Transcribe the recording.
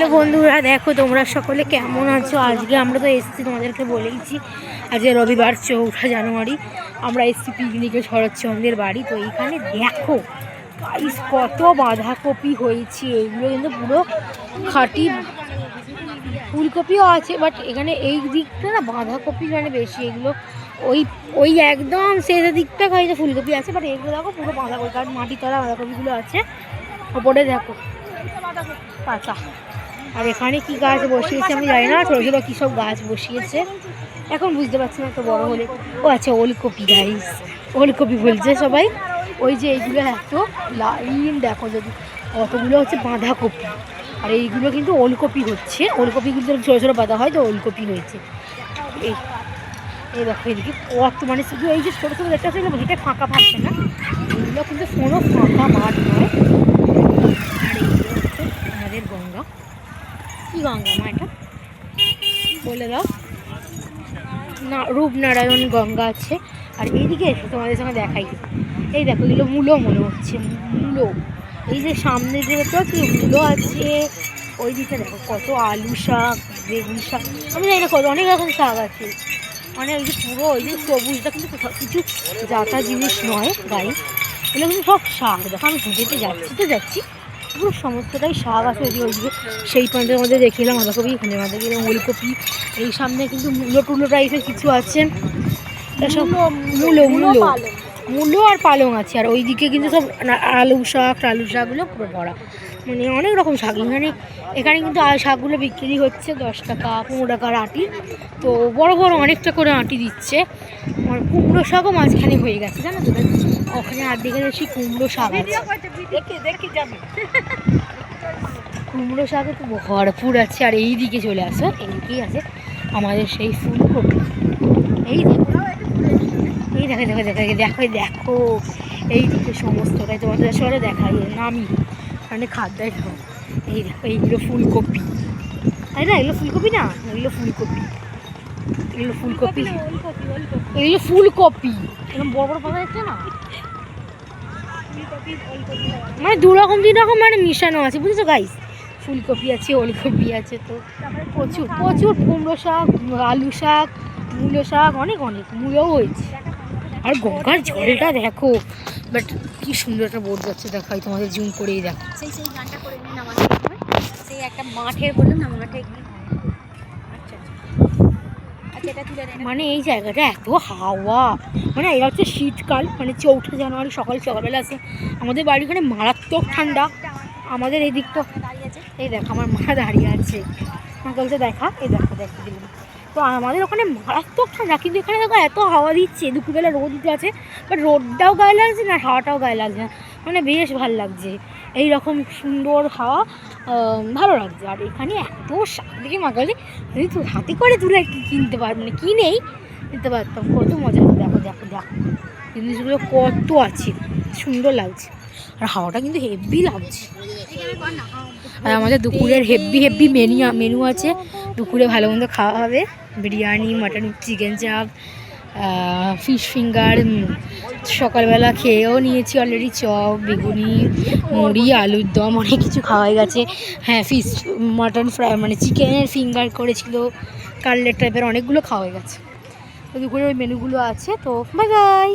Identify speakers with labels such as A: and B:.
A: Hello বন্ধুরা, দেখো তোমরা সকলে কেমন আছো। আজকে আমরা তো এসেছি, তোমাদেরকে বলেইছি আজকে রবিবার 4 জানুয়ারি আমরা এসেছি পিকনিকে শরৎচন্দ্রের বাড়ি। তো এইখানে দেখো গাইস কত বাঁধাকপি হয়েছে, এগুলো কিন্তু পুরো খাঁটি। ফুলকপিও আছে, বাট এখানে এই দিকটা না বাঁধাকপি মানে বেশি। এগুলো ওই ওই একদম শেষের দিকটা খাইছে ফুলকপি আছে, বাট এগুলো দেখো পুরো বাঁধাকপি, কারণ মাটি তলা বাঁধাকপিগুলো আছে। ওপরে দেখো পাতা। আর এখানে কি গাছ বসিয়েছে আমি জানি না, ছোটো ছোটো কী সব গাছ বসিয়েছে, এখন বুঝতে পারছি না, তো বড় হলে। ও আচ্ছা, ওলকপি গাইস, ওলকপি বলছে সবাই। ওই যে এইগুলো এত লাইন দেখো, যদি কতগুলো হচ্ছে বাঁধাকপি, আর এইগুলো কিন্তু ওলকপি হচ্ছে। ওলকপি কিন্তু ছোটো ছোটো পাতা হয়, তো ওলকপি হয়েছে। এই এই দেখো এদিকে কত, মানে শুধু এই যে ছোটো ছোটো দেখতে আসলে এটা ফাঁকা থাকছে না, এগুলো কিন্তু কোনো ফাঁকা মাঠ নয়। আর এইগুলো হচ্ছে আমাদের গঙ্গা। কি গঙ্গা মা এটা বলে দাও? না, রূপনারায়ণ গঙ্গা আছে। আর এইদিকে এসে তোমাদের সঙ্গে দেখাই, এই দেখো এগুলো মূলো মনে হচ্ছে, মূলো। এই যে সামনে যে দেখতে পাচ্ছি মূলো আছে, ওই দিকে দেখো কত আলু শাক, বেগুন শাক, আমি জানি না কত অনেক রকম শাক আছে। মানে ওই যে পুরো ওই যে সবুজটা কিন্তু কিছু যাতা জিনিস নয় গাই, এগুলো কিন্তু সব শাক। দেখো আমি হেঁটে যাচ্ছি পুরো সমস্তটাই শাক আছে। ওইদিকে সেই প্রান্তের মধ্যে দেখিলাম বাঁধাকপি, এখানে বাঁধাকপি এবং ওলকপি। এই সামনে কিন্তু মূলো টুলো টাইপের কিছু আছে, সব মূলো আর পালং আছে। আর ওইদিকে কিন্তু সব আলু শাকগুলো পুরো ভরা, মানে অনেক রকম শাক। এখানে কিন্তু শাকগুলো বিক্রি হচ্ছে 10 টাকা 15 টাকার আঁটি, তো বড় বড় অনেকটা করে আঁটি দিচ্ছে। কুমড়ো শাকও মাঝখানে হয়ে গেছে, জানো তো, ওখানে আর দিকে বেশি কুমড়ো শাক আছে। কুমড়ো শাকে তো ভরপুর আছে। আর এই দিকে চলে আসো, এইদিকেই আছে আমাদের সেই ফুলকপি। এই দেখো দেখো এইদিকে সমস্তটাই তোমাদের আসলে দেখাই নামি, মানে খাদ্যাই খাও। এই দেখো এইগুলো ফুলকপি, তাই না? এগুলো ফুলকপি না, এগুলো ফুলকপি এরকম বড় বড় পাতা দেখছে না, মানে 2 রকম 3 রকম মানে মিশানো আছে, বুঝেছো গাইস? ফুলকপি আছে, ওলকপি আছে, তো প্রচুর প্রচুর কুমড়ো শাক, আলু শাক, মূলো শাক, অনেক মূলোও হয়েছে। আর গঙ্গার জলটা দেখো, বাট কি সুন্দর একটা বোট যাচ্ছে, দেখাই তোমাদের জুম করেই দেখো। সেই গানটা করে নিন আমাদের, সেই একটা মাঠের বললাম না, মাঠে মানে এই জায়গাটা এত হাওয়া, মানে এটা হচ্ছে শীতকাল, মানে 4 জানুয়ারি সকালবেলা আছে। আমাদের বাড়িখানে মারাত্মক ঠান্ডা। আমাদের এই দিকটা এই দেখো আমার মা দাঁড়িয়ে আছে, বলতে দেখা, এই দেখো দেখতে দিলাম। তো আমাদের ওখানে মারাত্মক ঠান্ডা, কিন্তু এখানে দেখো এত হাওয়া দিচ্ছে, দুপুরবেলা রোদ আছে, বাট রোদটাও গায়ে লাগছে না, হাওয়াটাও গায়ে লাগছে না, মানে বেশ ভালো লাগছে। এই রকম সুন্দর হাওয়া, ভালো লাগছে। আর এখানে এত শাক দেখে মাগালে আমি তো হাতে করে তুলে কিনতে পারবো, মানে কিনেই নিতে পারতাম, কত মজা। দেখো জিনিসগুলো কত আছে, সুন্দর লাগছে। আর হাওয়াটা কিন্তু হেভি লাগছে। আর আমাদের দুপুরের হেভি মেনু আছে, দুপুরে ভালো মন্দ খাওয়া হবে। বিরিয়ানি, মাটন, চিকেন চাপ, ফিশ ফিঙ্গার, সকালবেলা খেয়েও নিয়েছি অলরেডি, চপ, বেগুনি, মুড়ি, আলুর দম, অনেক কিছু খাওয়া হয়ে গেছে। হ্যাঁ, ফিশ মাটন ফ্রাই, মানে চিকেনের ফিঙ্গার করেছিল, কাটলেট টাইপের অনেকগুলো খাওয়া হয়ে গেছে। তো দুপুরে ওই মেনুগুলো আছে। তো বাই বাই।